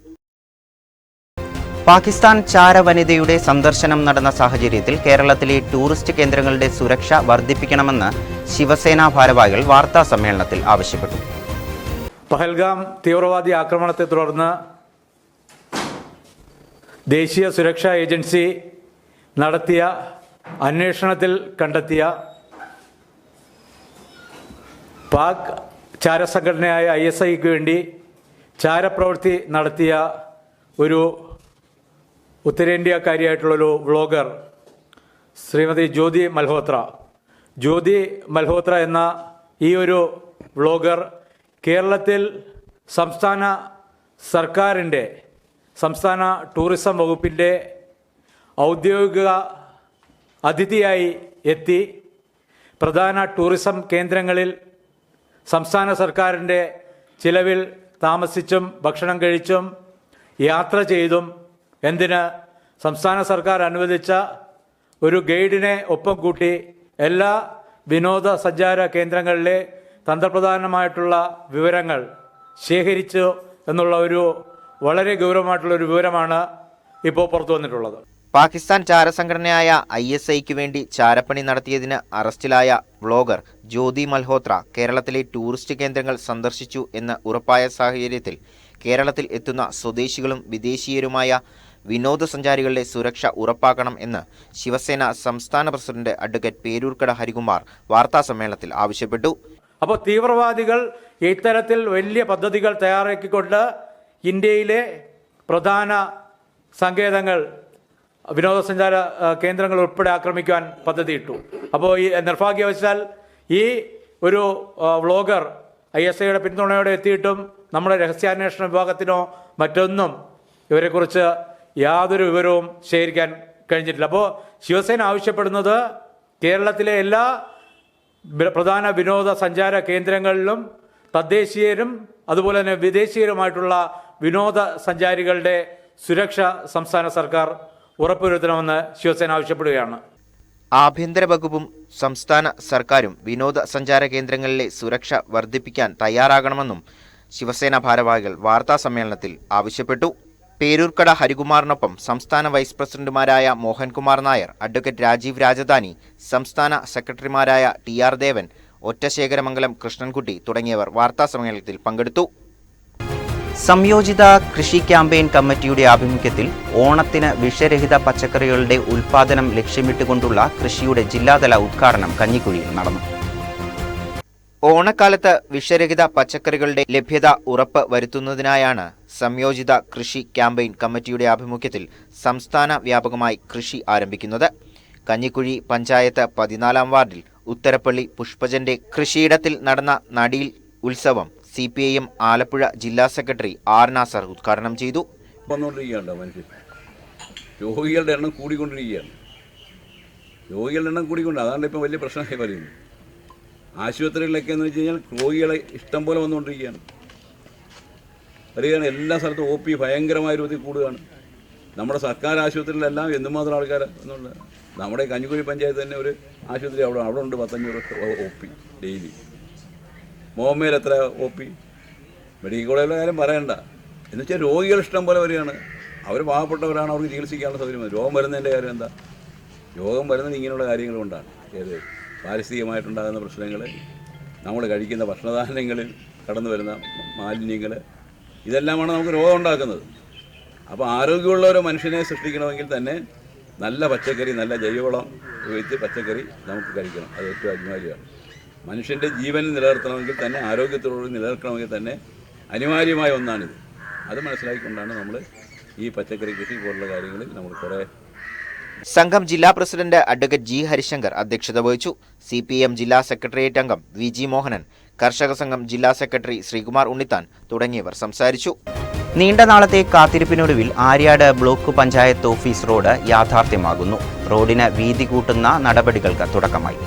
പാകിസ്ഥാൻ ചാരവനിതയുടെ സന്ദർശനം നടന്ന സാഹചര്യത്തിൽ കേരളത്തിലെ ടൂറിസ്റ്റ് കേന്ദ്രങ്ങളുടെ സുരക്ഷ വർദ്ധിപ്പിക്കണമെന്ന് ശിവസേന ഭാരവാഹികൾ വാർത്താ സമ്മേളനത്തിൽ ആവശ്യപ്പെട്ടു. പഹൽഗാം തീവ്രവാദി ആക്രമണത്തെ തുടർന്ന് ദേശീയ സുരക്ഷാ ഏജൻസി നടത്തിയ അന്വേഷണത്തിൽ കണ്ടെത്തിയ പാക് ചാരസംഘടനയായ ISIക്ക് വേണ്ടി ചാരപ്രവൃത്തി നടത്തിയ ഒരു ഉത്തരേന്ത്യക്കാരിയായിട്ടുള്ളൊരു വ്ളോഗർ ശ്രീമതി ജ്യോതി മൽഹോത്ര എന്ന ഈ ഒരു വ്ളോഗർ കേരളത്തിൽ സംസ്ഥാന ടൂറിസം വകുപ്പിൻ്റെ ഔദ്യോഗിക അതിഥിയായി എത്തി പ്രധാന ടൂറിസം കേന്ദ്രങ്ങളിൽ സംസ്ഥാന സർക്കാരിൻ്റെ ചിലവിൽ താമസിച്ചും ഭക്ഷണം കഴിച്ചും യാത്ര ചെയ്തും എന്തിന് സംസ്ഥാന സർക്കാർ അനുവദിച്ച ഒരു ഗൈഡിനെ ഒപ്പം കൂട്ടി എല്ലാ വിനോദസഞ്ചാര കേന്ദ്രങ്ങളിലെ തന്ത്രപ്രധാനമായിട്ടുള്ള വിവരങ്ങൾ ശേഖരിച്ചു എന്നുള്ള ഒരു വളരെ ഗൗരവമായിട്ടുള്ളൊരു വിവരമാണ് ഇപ്പോൾ പുറത്തു വന്നിട്ടുള്ളത്. പാകിസ്ഥാൻ ചാരസംഘടനയായ ISIക്ക് വേണ്ടി ചാരപ്പണി നടത്തിയതിന് അറസ്റ്റിലായ വ്ളോഗർ ജ്യോതി മൽഹോത്ര കേരളത്തിലെ ടൂറിസ്റ്റ് കേന്ദ്രങ്ങൾ സന്ദർശിച്ചു എന്ന് ഉറപ്പായ സാഹചര്യത്തിൽ കേരളത്തിൽ എത്തുന്ന സ്വദേശികളും വിദേശീയരുമായ വിനോദസഞ്ചാരികളുടെ സുരക്ഷ ഉറപ്പാക്കണം എന്ന് ശിവസേന സംസ്ഥാന പ്രസിഡന്റ് അഡ്വക്കേറ്റ് പേരൂർക്കട ഹരികുമാർ വാർത്താസമ്മേളനത്തിൽ ആവശ്യപ്പെട്ടു. അപ്പോൾ തീവ്രവാദികൾ ഇത്തരത്തിൽ വലിയ പദ്ധതികൾ തയ്യാറാക്കിക്കൊണ്ട് ഇന്ത്യയിലെ പ്രധാന സങ്കേതങ്ങൾ വിനോദസഞ്ചാര കേന്ദ്രങ്ങൾ ഉൾപ്പെടെ ആക്രമിക്കാൻ പദ്ധതിയിട്ടു. അപ്പോൾ ഈ നിർഭാഗ്യവശാൽ ഈ ഒരു വ്ളോഗർ ISIയുടെ പിന്തുണയോടെ എത്തിയിട്ടും നമ്മുടെ രഹസ്യാന്വേഷണ വിഭാഗത്തിനോ മറ്റൊന്നും ഇവരെക്കുറിച്ച് യാതൊരു വിവരവും ശേഖരിക്കാൻ കഴിഞ്ഞിട്ടില്ല. അപ്പോൾ ശിവസേന ആവശ്യപ്പെടുന്നത് കേരളത്തിലെ എല്ലാ പ്രധാന വിനോദസഞ്ചാര കേന്ദ്രങ്ങളിലും തദ്ദേശീയരും അതുപോലെ തന്നെ വിദേശീയരുമായിട്ടുള്ള വിനോദസഞ്ചാരികളുടെ സുരക്ഷ സംസ്ഥാന സർക്കാർ ഉറപ്പുവരുത്തണമെന്ന് ശിവസേന ആവശ്യപ്പെടുകയാണ്. ആഭ്യന്തര വകുപ്പും സംസ്ഥാന സർക്കാരും വിനോദസഞ്ചാര കേന്ദ്രങ്ങളിലെ സുരക്ഷ വർദ്ധിപ്പിക്കാൻ തയ്യാറാകണമെന്നും ശിവസേന ഭാരവാഹികൾ വാർത്താസമ്മേളനത്തിൽ ആവശ്യപ്പെട്ടു. പേരൂർക്കട ഹരികുമാറിനൊപ്പം സംസ്ഥാന വൈസ് പ്രസിഡന്റുമാരായ മോഹൻകുമാർ നായർ, അഡ്വക്കേറ്റ് രാജീവ് രാജധാനി, സംസ്ഥാന സെക്രട്ടറിമാരായ TR ദേവൻ, ഒറ്റശേഖരമംഗലം കൃഷ്ണൻകുട്ടി തുടങ്ങിയവർ വാർത്താസമ്മേളനത്തിൽ പങ്കെടുത്തു. സംയോജിത കൃഷി ക്യാമ്പയിൻ കമ്മിറ്റിയുടെ ആഭിമുഖ്യത്തിൽ ഓണത്തിന് വിഷരഹിത പച്ചക്കറികളുടെ ഉൽപ്പാദനം ലക്ഷ്യമിട്ടുകൊണ്ടുള്ള കൃഷിയുടെ ജില്ലാതല ഉദ്ഘാടനം കഞ്ഞിക്കുഴിയിൽ നടന്നു. ഓണക്കാലത്ത് വിഷരഹിത പച്ചക്കറികളുടെ ലഭ്യത ഉറപ്പ് വരുത്തുന്നതിനായാണ് സംയോജിത കൃഷി ക്യാമ്പയിൻ കമ്മിറ്റിയുടെ ആഭിമുഖ്യത്തിൽ സംസ്ഥാന വ്യാപകമായി കൃഷി ആരംഭിക്കുന്നത്. കഞ്ഞിക്കുഴി പഞ്ചായത്ത് 14-ാം വാർഡിൽ ഉത്തരപ്പള്ളി പുഷ്പജന്റെ കൃഷിയിടത്തിൽ നടന്ന നടീൽ ഉത്സവം CPIM ആലപ്പുഴ ജില്ലാ സെക്രട്ടറി R നാസർ ഉദ്ഘാടനം ചെയ്തു. രോഗികളുടെ എണ്ണം കൂടിക്കൊണ്ട് അതാണ് ഇപ്പം വലിയ പ്രശ്നമായി പറയുന്നത്. ആശുപത്രികളിലൊക്കെ എന്ന് വെച്ച് കഴിഞ്ഞാൽ രോഗികളെ ഇഷ്ടം പോലെ വന്നുകൊണ്ടിരിക്കുകയാണ്. അറിയാൻ എല്ലാ സ്ഥലത്തും OP ഭയങ്കരമായ രൂപത്തിൽ കൂടുകയാണ്. നമ്മുടെ സർക്കാർ ആശുപത്രിയിലെല്ലാം എന്തുമാത്രം ആൾക്കാർ എന്നുള്ളത്. നമ്മുടെ കഞ്ഞിക്കുഴി പഞ്ചായത്ത് തന്നെ ഒരു ആശുപത്രി അവിടെ ഉണ്ട് 1500 OP ഡെയിലി. മോമേൽ എത്ര OP, മെഡിക്കൽ കോളേജിലെ കാര്യം പറയണ്ട. എന്ന് വെച്ചാൽ രോഗികൾ ഇഷ്ടം പോലെ വരികയാണ്. അവർ പാവപ്പെട്ടവരാണ്, അവർക്ക് ചികിത്സിക്കാനുള്ള സൗകര്യം. രോഗം വരുന്നതിൻ്റെ കാര്യം എന്താ? രോഗം വരുന്നത് ഇങ്ങനെയുള്ള കാര്യങ്ങൾ കൊണ്ടാണ്. ഏത് പാരിസ്ഥിതികമായിട്ടുണ്ടാകുന്ന പ്രശ്നങ്ങൾ, നമ്മൾ കഴിക്കുന്ന ഭക്ഷണധാന്യങ്ങളിൽ കടന്നു വരുന്ന മാലിന്യങ്ങൾ, ഇതെല്ലാമാണ് നമുക്ക് രോഗം ഉണ്ടാക്കുന്നത്. അപ്പോൾ ആരോഗ്യമുള്ള ഒരു മനുഷ്യനെ സൃഷ്ടിക്കണമെങ്കിൽ തന്നെ നല്ല പച്ചക്കറി, നല്ല ജൈവവളം ഉപയോഗിച്ച് പച്ചക്കറി നമുക്ക് കഴിക്കണം. അത് ഏറ്റവും അനിവാര്യമാണ്. മനുഷ്യൻ്റെ ജീവൻ നിലനിർത്തണമെങ്കിൽ തന്നെ, ആരോഗ്യത്തോടുകൂടി നിലനിർത്തണമെങ്കിൽ തന്നെ അനിവാര്യമായ ഒന്നാണിത്. അത് മനസ്സിലാക്കിക്കൊണ്ടാണ് നമ്മൾ ഈ പച്ചക്കറി കൃഷി പോലുള്ള കാര്യങ്ങളിൽ നമ്മൾ കുറേ. സംഘം ജില്ലാ പ്രസിഡന്റ് അഡ്വക്കേറ്റ് ജി ഹരിശങ്കർ അധ്യക്ഷത വഹിച്ചു. CPM ജില്ലാ സെക്രട്ടേറിയറ്റ് അംഗം VG മോഹനൻ, കർഷക സംഘം ജില്ലാ സെക്രട്ടറി ശ്രീകുമാർ ഉണ്ണിത്താൻ തുടങ്ങിയവർ സംസാരിച്ചു. നീണ്ട നാളത്തെ കാത്തിരിപ്പിനൊടുവിൽ Aryad block panchayat office road യാഥാർത്ഥ്യമാകുന്നു. റോഡിന് വീതി കൂട്ടുന്ന നടപടികൾക്ക് തുടക്കമായി.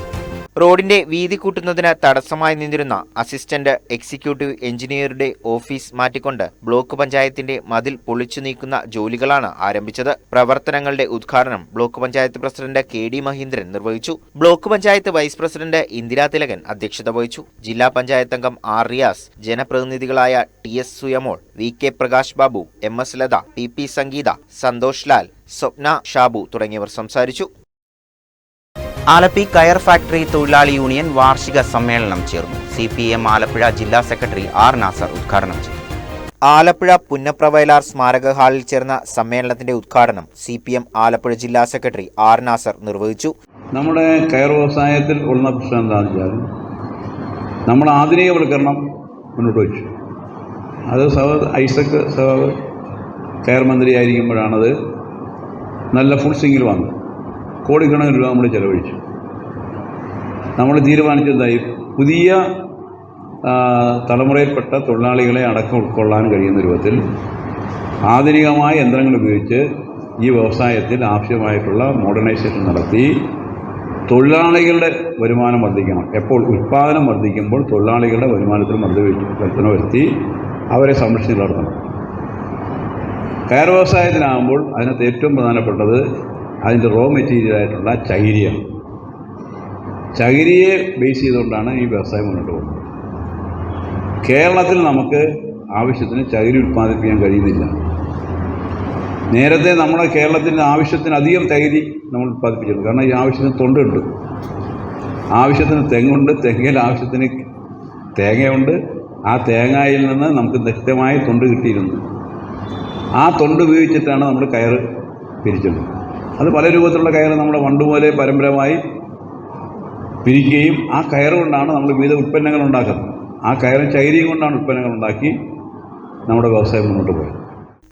റോഡിന്റെ വീതി കൂട്ടുന്നതിന് തടസ്സമായി നിന്നിരുന്ന അസിസ്റ്റന്റ് എക്സിക്യൂട്ടീവ് എഞ്ചിനീയറുടെ ഓഫീസ് മാറ്റിക്കൊണ്ട് ബ്ലോക്ക് പഞ്ചായത്തിന്റെ മതിൽ പൊളിച്ചു നീക്കുന്ന ജോലികളാണ് ആരംഭിച്ചത്. പ്രവർത്തനങ്ങളുടെ ഉദ്ഘാടനം block panchayat president KD Maheendran നിർവഹിച്ചു. Block panchayat vice president Indira Thilakan അധ്യക്ഷത വഹിച്ചു. ജില്ലാ പഞ്ചായത്ത് അംഗം R Riyas, ജനപ്രതിനിധികളായ TS സുയമോൾ, VK Prakash Babu, MS Latha, PP സംഗീത, സന്തോഷ് ലാൽ, സ്വപ്ന ഷാബു തുടങ്ങിയവർ സംസാരിച്ചു. ആലപ്പി കയർ ഫാക്ടറി തൊഴിലാളി യൂണിയൻ വാർഷിക സമ്മേളനം ചേർന്നു. CPM ആലപ്പുഴ ജില്ലാ സെക്രട്ടറി R നാസർ ഉദ്ഘാടനം ചെയ്തു. ആലപ്പുഴ പുന്നപ്ര വയലാർ സ്മാരക ഹാളിൽ ചേർന്ന സമ്മേളനത്തിന്റെ ഉദ്ഘാടനം CPM ആലപ്പുഴ ജില്ലാ സെക്രട്ടറി R നാസർ നിർവഹിച്ചു. നമ്മുടെ കയർ വ്യവസായത്തിൽ ഉള്ള പ്രശ്നം എന്താണെന്ന് വെച്ചാൽ നമ്മൾ ആധുനികവൽക്കരണം മുന്നോട്ട് വെച്ചു. അത് ഐസക് കയർ മന്ത്രിയായിരിക്കുമ്പോഴാണത് നല്ല ഫുൾ സ്വിങ്ങിൽ വന്നത്. കോടിക്കണക്കിന് രൂപ നമ്മൾ ചെലവഴിച്ചു. നമ്മൾ തീരുമാനിച്ചതായി പുതിയ തലമുറയിൽപ്പെട്ട തൊഴിലാളികളെ അടക്കം ഉൾക്കൊള്ളാൻ കഴിയുന്ന രൂപത്തിൽ ആധുനികമായ യന്ത്രങ്ങൾ ഉപയോഗിച്ച് ഈ വ്യവസായത്തിൽ ആവശ്യമായിട്ടുള്ള മോഡേണൈസേഷൻ നടത്തി തൊഴിലാളികളുടെ വരുമാനം വർദ്ധിക്കണം. എപ്പോൾ ഉൽപ്പാദനം വർദ്ധിക്കുമ്പോൾ തൊഴിലാളികളുടെ വരുമാനത്തിൽ വർധന വരുത്തി അവരെ സംരക്ഷിച്ച് നടത്തണം. കയർ വ്യവസായത്തിനാകുമ്പോൾ അതിനകത്ത് ഏറ്റവും പ്രധാനപ്പെട്ടത് അതിൻ്റെ റോ മെറ്റീരിയലായിട്ടുള്ള ചകിരിയാണ്. ചകിരിയെ ബേസ് ചെയ്തുകൊണ്ടാണ് ഈ വ്യവസായം മുന്നോട്ട് പോകുന്നത്. കേരളത്തിൽ നമുക്ക് ആവശ്യത്തിന് ചകിരി ഉൽപ്പാദിപ്പിക്കാൻ കഴിയുന്നില്ല. നേരത്തെ നമ്മുടെ കേരളത്തിൻ്റെ ആവശ്യത്തിനധികം ചകിരി നമ്മൾ ഉൽപ്പാദിപ്പിച്ചിട്ടുണ്ട്. കാരണം ഈ ആവശ്യത്തിന് തൊണ്ടുണ്ട്, ആവശ്യത്തിന് തെങ്ങുണ്ട്, തെങ്ങിൽ ആവശ്യത്തിന് തേങ്ങയുണ്ട്. ആ തേങ്ങയിൽ നിന്ന് നമുക്ക് കൃത്യമായ തൊണ്ട് കിട്ടിയിരുന്നു. ആ തൊണ്ട് ഉപയോഗിച്ചിട്ടാണ് നമ്മൾ കയർ പിരിച്ചത്. അത് പല രൂപത്തിലുള്ള കയർ നമ്മുടെ പണ്ടുപോലെ പരമ്പരമായി പിരിക്കുകയും ആ കയർ കൊണ്ടാണ് നമ്മൾ വിവിധ ഉൽപ്പന്നങ്ങൾ ഉണ്ടാക്കുന്നത്. ആ കയറും ചകിരിയും കൊണ്ടാണ് ഉൽപ്പന്നങ്ങൾ ഉണ്ടാക്കി നമ്മുടെ വ്യവസായം മുന്നോട്ട് പോയത്.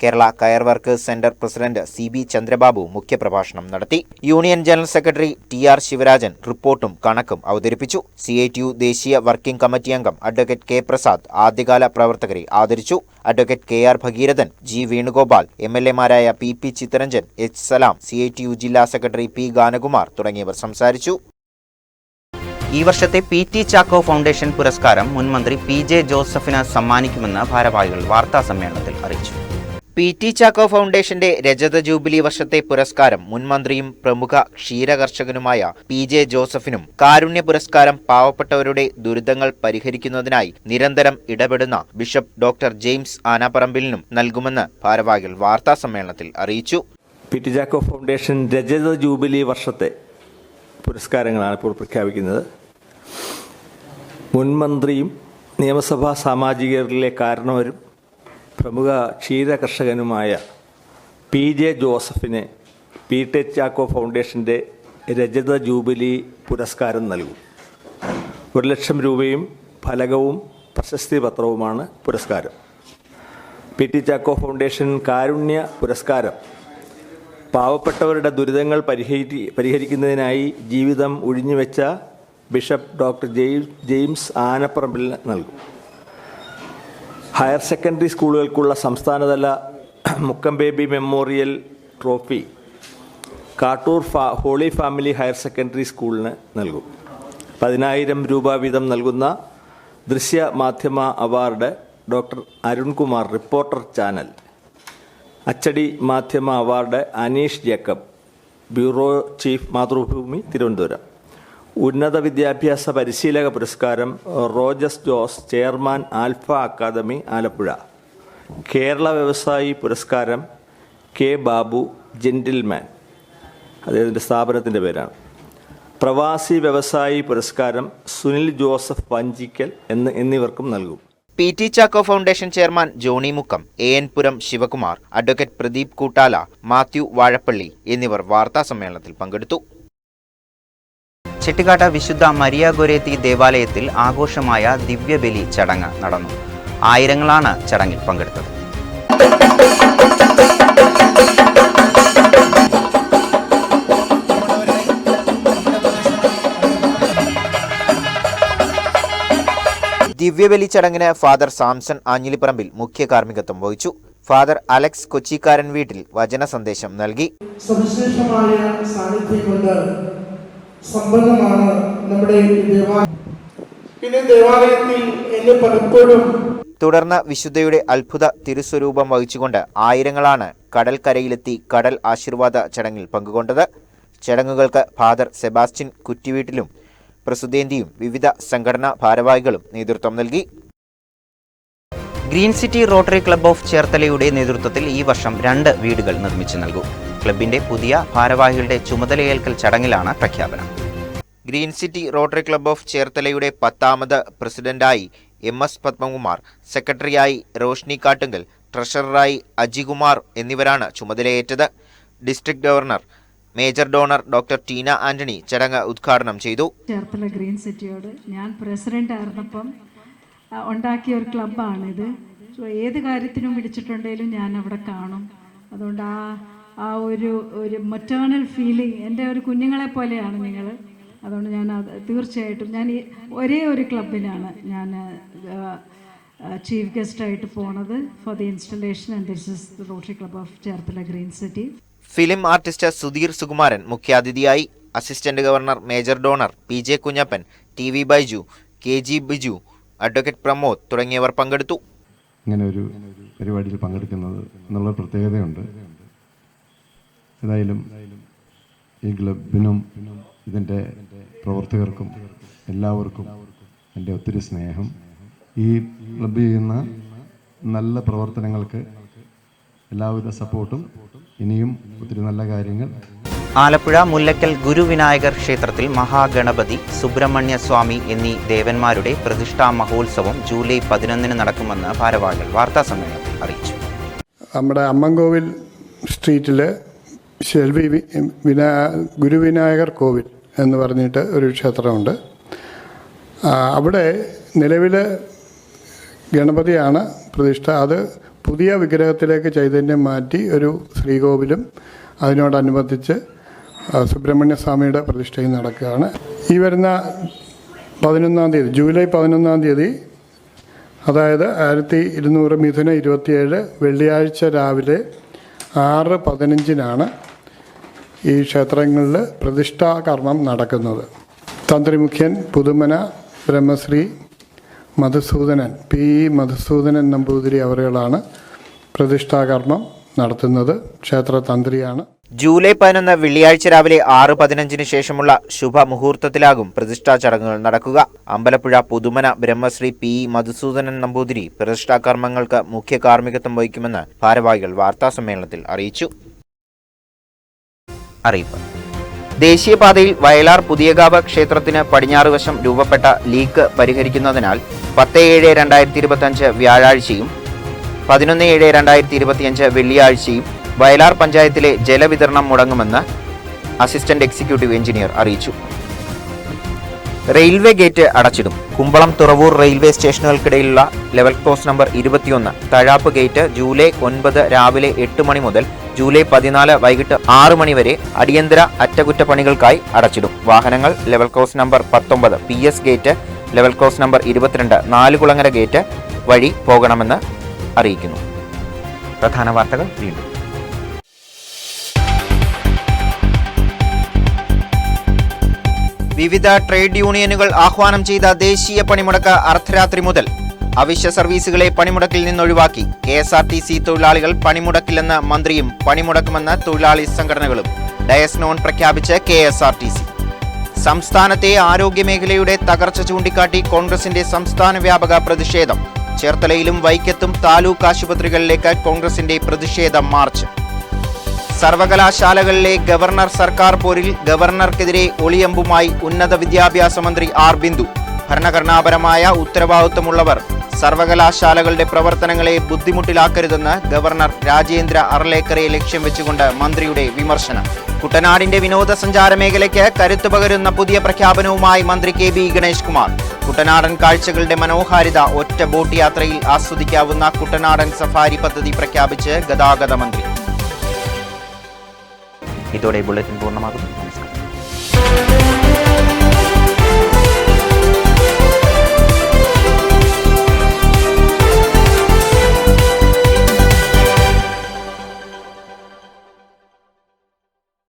കേരള കയർ workers centre president CB Chandrababu മുഖ്യപ്രഭാഷണം നടത്തി. Union general secretary TR Sivarajan റിപ്പോർട്ടും കണക്കും അവതരിപ്പിച്ചു. CITU ദേശീയ വർക്കിംഗ് കമ്മിറ്റി അംഗം അഡ്വക്കേറ്റ് K പ്രസാദ് ആദ്യകാല പ്രവർത്തകരെ ആദരിച്ചു. Advocate KR Bhagirathan, G Venugopal, MLA മാരായ PP ചിത്തരഞ്ജൻ, H സലാം, CITU ജില്ലാ സെക്രട്ടറി P ഗാനകുമാർ തുടങ്ങിയവർ സംസാരിച്ചു. ഈ വർഷത്തെ PT ചാക്കോ ഫൗണ്ടേഷൻ പുരസ്കാരം മുൻമന്ത്രി PJ ജോസഫിന് സമ്മാനിക്കുമെന്ന് ഭാരവാഹികൾ വാർത്താസമ്മേളനത്തിൽ അറിയിച്ചു. PT ചാക്കോ ഫൗണ്ടേഷന്റെ രജത ജൂബിലി വർഷത്തെ പുരസ്കാരം മുൻമന്ത്രിയും പ്രമുഖ ക്ഷീരകർഷകനുമായ PJ ജോസഫിനും, കാരുണ്യ പുരസ്കാരം പാവപ്പെട്ടവരുടെ ദുരിതങ്ങൾ പരിഹരിക്കുന്നതിനായി നിരന്തരം ഇടപെടുന്ന ബിഷപ്പ് ഡോക്ടർ ജെയിംസ് ആനാപ്പറമ്പിലിനും നൽകുമെന്ന് ഭാരവാഹികൾ വാർത്താസമ്മേളനത്തിൽ അറിയിച്ചു. PT ചാക്കോ ഫൗണ്ടേഷൻ രജത ജൂബിലി വർഷത്തെ പുരസ്കാരങ്ങളാണ് ഇപ്പോൾ പ്രഖ്യാപിക്കുന്നത്. മുൻമന്ത്രിയും നിയമസഭാ സാമാജികരിലെ കാരണവരും പ്രമുഖ ക്ഷീരകർഷകനുമായ PJ ജോസഫിന് PT ചാക്കോ ഫൗണ്ടേഷൻ്റെ രജത ജൂബിലി പുരസ്കാരം നൽകും. 1,00,000 രൂപയും ഫലകവും പ്രശസ്തി പത്രവുമാണ് പുരസ്കാരം. PT ചാക്കോ ഫൗണ്ടേഷൻ കാരുണ്യ പുരസ്കാരം പാവപ്പെട്ടവരുടെ ദുരിതങ്ങൾ പരിഹരിക്കുന്നതിനായി ജീവിതം ഒഴിഞ്ഞുവെച്ച ബിഷപ്പ് ഡോക്ടർ ജെയിംസ് ആനപ്പറമ്പിലിന് നൽകും. ഹയർ സെക്കൻഡറി സ്കൂളുകൾക്കുള്ള സംസ്ഥാനതല Mukkam Baby memorial trophy Kattoor Holy Family higher secondary സ്കൂളിന് നൽകും. 10,000 രൂപ വീതം നൽകുന്ന ദൃശ്യ മാധ്യമ award doctor Arunkumar, Reporter channel. അച്ചടി മാധ്യമ award Aneesh Jacob, bureau chief, Mathrubhumi, Thiruvananthapuram. ഉന്നത വിദ്യാഭ്യാസ പരിശീലക പുരസ്കാരം Rojas Jose, chairman Alpha Academy, Alappuzha. Kerala വ്യവസായി പുരസ്കാരം K ബാബു, ജെന്റിൽമാൻ, അദ്ദേഹത്തിൻ്റെ സ്ഥാപനത്തിൻ്റെ പേരാണ്. പ്രവാസി വ്യവസായി പുരസ്കാരം സുനിൽ ജോസഫ് വഞ്ചിക്കൽ എന്നിവർക്കും നൽകും. PT Chacko foundation chairman Johny Mukkam, AN Puram Sivakumar, advocate Pradeep Koottala, Mathew Vazhappally എന്നിവർ വാർത്താ സമ്മേളനത്തിൽ പങ്കെടുത്തു. ചെട്ടിക്കാട്ട വിശുദ്ധ മരിയ ഗൊരേത്തി ദേവാലയത്തിൽ ആഘോഷമായ ദിവ്യബലി ചടങ്ങ് നടന്നു. ആയിരങ്ങളാണ് ചടങ്ങിൽ പങ്കെടുത്തത്. ദിവ്യബലി ചടങ്ങിന് ഫാദർ സാംസൺ ആഞ്ഞിലിപ്പറമ്പിൽ മുഖ്യ കാർമ്മികത്വം വഹിച്ചു. ഫാദർ അലക്സ് കൊച്ചിക്കാരൻ വീട്ടിൽ വചന സന്ദേശം നൽകി. സവിശേഷമായ സാന്നിധ്യം കൊണ്ട് സമ്പന്നമാണ് നമ്മുടെ ദേവാലയം. പിന്നെ ദേവാലയത്തിൽ എന്നെ പലപ്പോഴും തുടർന്ന് വിശുദ്ധയുടെ അത്ഭുത തിരുസ്വരൂപം വഹിച്ചുകൊണ്ട് ആയിരങ്ങളാണ് കടൽക്കരയിലെത്തി കടൽ ആശീർവാദ ചടങ്ങിൽ പങ്കുകൊണ്ടത്. ചടങ്ങുകൾക്ക് ഫാദർ സെബാസ്റ്റ്യൻ കുറ്റിവീട്ടിലും പ്രസുദേന്തിയും വിവിധ സംഘടനാ ഭാരവാഹികളും നേതൃത്വം നൽകി. Green city rotary club of ചേർത്തലയുടെ നേതൃത്വത്തിൽ ഈ വർഷം 2 വീടുകൾ നിർമ്മിച്ചു നൽകും. ക്ലബിന്റെ പുതിയ ഭാരവാഹികളുടെ ചുമതലയേൽക്കൽ ചടങ്ങിലാണ് പ്രഖ്യാപനം. Green city rotary club of ചേർത്തലയുടെ 10ാമത് പ്രസിഡന്റായി MS പത്മകുമാർ, സെക്രട്ടറിയായി റോഷ്നി കാട്ടുങ്കൽ, ട്രഷററായി അജികുമാർ എന്നിവരാണ് ചുമതലയേറ്റത്. District governor major donor doctor Teena Antony ചടങ്ങ് ഉദ്ഘാടനം ചെയ്തു. ചേർത്തല ഗ്രീൻ സിറ്റിയോട് ഞാൻ പ്രസിഡന്റ് ആയിരുന്നപ്പം ഉണ്ടാക്കിയ ഒരു ക്ലബ്ബാണിത്. ഏത് കാര്യത്തിനും പിടിച്ചിട്ടുണ്ടെങ്കിലും ഞാൻ അവിടെ കാണും. അതുകൊണ്ട് ആ ഒരു മറ്റേണൽ ഫീലിംഗ്, എൻ്റെ ഒരു കുഞ്ഞുങ്ങളെ പോലെയാണ് നിങ്ങൾ. അതുകൊണ്ട് ഞാൻ തീർച്ചയായിട്ടും ഞാൻ ഒരേ ഒരു ക്ലബിനാണ് ഞാൻ ചീഫ് ഗസ്റ്റായിട്ട് പോണത് for the installation, and this is the rotary club of Cherthala green city. Film artist Sudheer Sukumaran മുഖ്യാതിഥിയായി. Assistant governor major donor PJ Kunjappan, TV Baiju, KG Biju, advocate Pramod തുടങ്ങിയവർ പങ്കെടുത്തു. ഇങ്ങനെ ഒരു പരിപാടിയിൽ പങ്കെടുക്കുന്നത് എന്നുള്ള പ്രത്യേകതയുണ്ട്. ഏതായാലും ഈ ക്ലബിനും ഇതിൻ്റെ പ്രവർത്തകർക്കും എല്ലാവർക്കും എൻ്റെ ഒത്തിരി സ്നേഹം. ഈ ക്ലബ്ബ് ചെയ്യുന്ന നല്ല പ്രവർത്തനങ്ങൾക്ക് എല്ലാവിധ സപ്പോർട്ടും, ഇനിയും ഒത്തിരി നല്ല കാര്യങ്ങൾ. ആലപ്പുഴ മുല്ലക്കൽ ഗുരുവിനായകർ ക്ഷേത്രത്തിൽ മഹാഗണപതി, സുബ്രഹ്മണ്യ സ്വാമി എന്നീ ദേവന്മാരുടെ പ്രതിഷ്ഠാ മഹോത്സവം ജൂലൈ 11 നടക്കുമെന്ന് ഭാരവാഹികൾ വാർത്താ സമ്മേളനത്തിൽ അറിയിച്ചു. നമ്മുടെ അമ്മൻകോവിൽ സ്ട്രീറ്റിൽ ശെൽവി ഗുരുവിനായകർ കോവിൽ എന്ന് പറഞ്ഞിട്ട് ഒരു ക്ഷേത്രമുണ്ട്. അവിടെ നിലവിൽ ഗണപതിയാണ് പ്രതിഷ്ഠ. അത് പുതിയ വിഗ്രഹത്തിലേക്ക് ചൈതന്യം മാറ്റി ഒരു ശ്രീകോവിലും അതിനോടനുബന്ധിച്ച് സുബ്രഹ്മണ്യ സ്വാമിയുടെ പ്രതിഷ്ഠയും നടക്കുകയാണ്. ഈ വരുന്ന 11-ാം തീയതി, ജൂലൈ 11-ാം തീയതി, അതായത് 1200 മിഥുനം 27 വെള്ളിയാഴ്ച രാവിലെ 6:15 ഈ ക്ഷേത്രങ്ങളിൽ പ്രതിഷ്ഠാകർമ്മം നടക്കുന്നത്. തന്ത്രിമുഖ്യൻ പുതുമന ബ്രഹ്മശ്രീ മധുസൂദനൻ P. മധുസൂദനൻ നമ്പൂതിരി അവരുകളാണ് പ്രതിഷ്ഠാകർമ്മം നടത്തുന്നത്. ക്ഷേത്ര തന്ത്രിയാണ്. ജൂലൈ 11 വെള്ളിയാഴ്ച രാവിലെ 6:15 ശേഷമുള്ള ശുഭമുഹൂർത്തത്തിലാകും പ്രതിഷ്ഠാ ചടങ്ങുകൾ നടക്കുക. അമ്പലപ്പുഴ പുതുമന ബ്രഹ്മശ്രീ P. മധുസൂദനൻ നമ്പൂതിരി പ്രതിഷ്ഠാകർമ്മങ്ങൾക്ക് മുഖ്യ കാർമ്മികത്വം വഹിക്കുമെന്ന് ഭാരവാഹികൾ വാർത്താസമ്മേളനത്തിൽ അറിയിച്ചു. അറിയിപ്പ്: ദേശീയപാതയിൽ വയലാർ പുതിയകാവ് ക്ഷേത്രത്തിന് പടിഞ്ഞാറ് വശം രൂപപ്പെട്ട ലീക്ക് പരിഹരിക്കുന്നതിനാൽ 10/7/2025 വ്യാഴാഴ്ചയും 11/7/2025 വെള്ളിയാഴ്ചയും വയലാർ പഞ്ചായത്തിലെ ജലവിതരണം മുടങ്ങുമെന്ന് അസിസ്റ്റന്റ് എക്സിക്യൂട്ടീവ് എഞ്ചിനീയർ അറിയിച്ചു. റെയിൽവേ ഗേറ്റ് അടച്ചിടും. കുമ്പളം തുറവൂർ റെയിൽവേ സ്റ്റേഷനുകൾക്കിടയിലുള്ള level cross number 21 Thazhappu gate July 9 രാവിലെ 8 മണി മുതൽ ജൂലൈ 14 വൈകിട്ട് 6 മണി വരെ അടിയന്തര അറ്റകുറ്റപ്പണികൾക്കായി അടച്ചിടും. വാഹനങ്ങൾ level cross number 19 PS gate, level cross number 22 Nalukulangara gate വഴി പോകണമെന്ന് അറിയിക്കുന്നു. പ്രധാന വാർത്തകൾ വീണ്ടും. വിവിധ ട്രേഡ് യൂണിയനുകൾ ആഹ്വാനം ചെയ്ത ദേശീയ പണിമുടക്ക് അർദ്ധരാത്രി മുതൽ. അവശ്യ സർവീസുകളെ പണിമുടക്കിൽ നിന്നൊഴിവാക്കി. KSRTC തൊഴിലാളികൾ പണിമുടക്കില്ലെന്ന് മന്ത്രിയും പണിമുടക്കുമെന്ന് തൊഴിലാളി സംഘടനകളും. ഡയസ് നോൺ പ്രഖ്യാപിച്ച് KSRTC. സംസ്ഥാനത്തെ ആരോഗ്യമേഖലയുടെ തകർച്ച ചൂണ്ടിക്കാട്ടി കോൺഗ്രസിന്റെ സംസ്ഥാന വ്യാപക പ്രതിഷേധം. ചേർത്തലയിലും വൈക്കത്തും താലൂക്ക് ആശുപത്രികളിലേക്ക് കോൺഗ്രസിന്റെ പ്രതിഷേധ മാർച്ച്. സർവകലാശാലകളിലെ ഗവർണർ സർക്കാർ പോരിൽ ഗവർണർക്കെതിരെ ഒളിയമ്പുമായി ഉന്നത വിദ്യാഭ്യാസ മന്ത്രി ആർ ബിന്ദു. ഭരണഘടനാപരമായ ഉത്തരവാദിത്വമുള്ളവർ സർവകലാശാലകളുടെ പ്രവർത്തനങ്ങളെ ബുദ്ധിമുട്ടിലാക്കരുതെന്ന് ഗവർണർ രാജേന്ദ്ര അർലേക്കറെ ലക്ഷ്യം വെച്ചുകൊണ്ട് മന്ത്രിയുടെ വിമർശനം. കുട്ടനാടിന്റെ വിനോദസഞ്ചാര മേഖലയ്ക്ക് കരുത്തു പകരുന്ന പുതിയ പ്രഖ്യാപനവുമായി മന്ത്രി KB ഗണേഷ് കുമാർ. കുട്ടനാടൻ കാഴ്ചകളുടെ മനോഹാരിത ഒറ്റ ബോട്ട് യാത്രയിൽ ആസ്വദിക്കാവുന്ന കുട്ടനാടൻ സഫാരി പദ്ധതി പ്രഖ്യാപിച്ച് ഗതാഗത മന്ത്രി. ഇതോടെ ബുള്ളറ്റിൻ പൂർണ്ണമാകുന്നു. നമസ്കാരം.